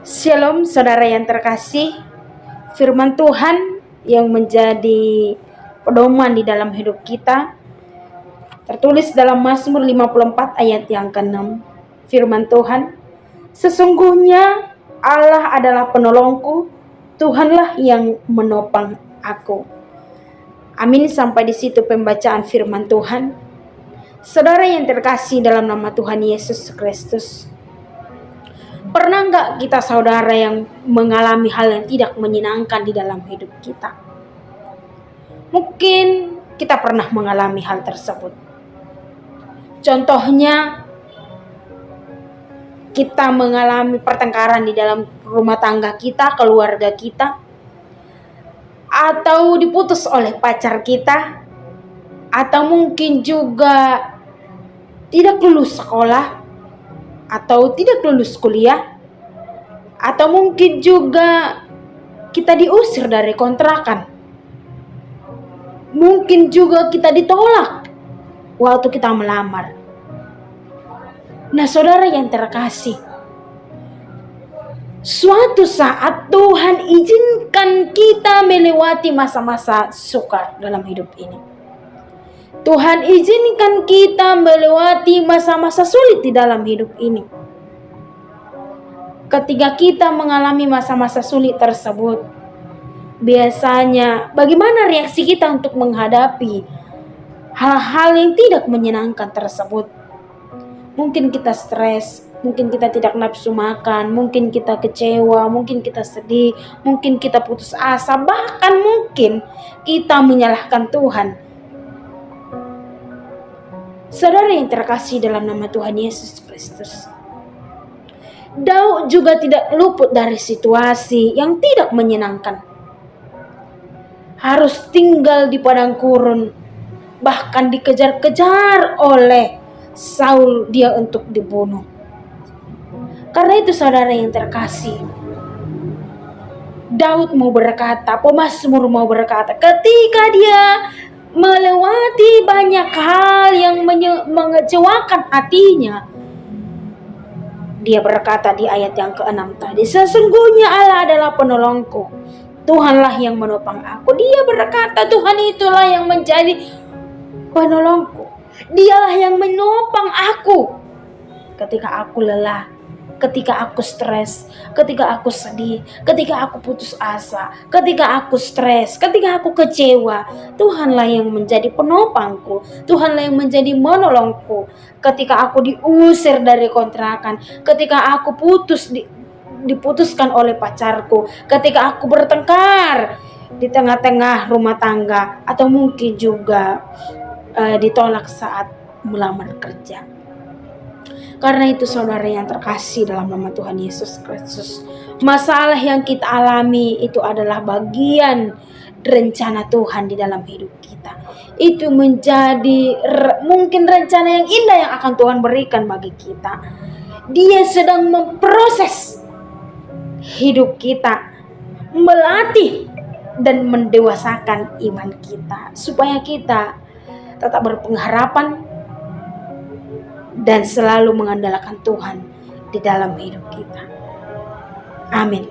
Shalom saudara yang terkasih, firman Tuhan yang menjadi pedoman di dalam hidup kita tertulis dalam Mazmur 54 ayat yang ke-6. Firman Tuhan, sesungguhnya Allah adalah penolongku, Tuhanlah yang menopang aku. Amin. Sampai di situ pembacaan firman Tuhan. Saudara yang terkasih dalam nama Tuhan Yesus Kristus, pernah nggak kita saudara yang mengalami hal yang tidak menyenangkan di dalam hidup kita? Mungkin kita pernah mengalami hal tersebut. Contohnya, kita mengalami pertengkaran di dalam rumah tangga kita, keluarga kita, atau diputus oleh pacar kita, atau mungkin juga tidak lulus sekolah, atau tidak lulus kuliah, atau mungkin juga kita diusir dari kontrakan. Mungkin juga kita ditolak waktu kita melamar. Nah, saudara yang terkasih, suatu saat Tuhan izinkan kita melewati masa-masa sukar dalam hidup ini. Tuhan izinkan kita melewati masa-masa sulit di dalam hidup ini. Ketika kita mengalami masa-masa sulit tersebut, biasanya bagaimana reaksi kita untuk menghadapi hal-hal yang tidak menyenangkan tersebut? Mungkin kita stres, mungkin kita tidak nafsu makan, mungkin kita kecewa, mungkin kita sedih, mungkin kita putus asa, bahkan mungkin kita menyalahkan Tuhan. Saudara yang terkasih dalam nama Tuhan Yesus Kristus, Daud juga tidak luput dari situasi yang tidak menyenangkan. Harus tinggal di padang gurun, bahkan dikejar-kejar oleh Saul dia untuk dibunuh. Karena itu saudara yang terkasih, Daud mau berkata, pemazmur mau berkata, ketika dia melewati banyak hal yang mengecewakan hatinya, dia berkata di ayat yang ke-6 tadi, sesungguhnya Allah adalah penolongku, Tuhanlah yang menopang aku. Dia berkata Tuhan itulah yang menjadi penolongku, Dialah yang menopang aku ketika aku lelah, ketika aku stres, ketika aku sedih, ketika aku putus asa, ketika aku stres, ketika aku kecewa. Tuhanlah yang menjadi penopangku, Tuhanlah yang menjadi menolongku. Ketika aku diusir dari kontrakan, ketika aku diputuskan oleh pacarku, ketika aku bertengkar di tengah-tengah rumah tangga, atau mungkin juga ditolak saat melamar kerja. Karena itu saudara yang terkasih dalam nama Tuhan Yesus Kristus, masalah yang kita alami itu adalah bagian rencana Tuhan di dalam hidup kita. Itu menjadi mungkin rencana yang indah yang akan Tuhan berikan bagi kita. Dia sedang memproses hidup kita, melatih dan mendewasakan iman kita, supaya kita tetap berpengharapan dan selalu mengandalkan Tuhan di dalam hidup kita. Amin.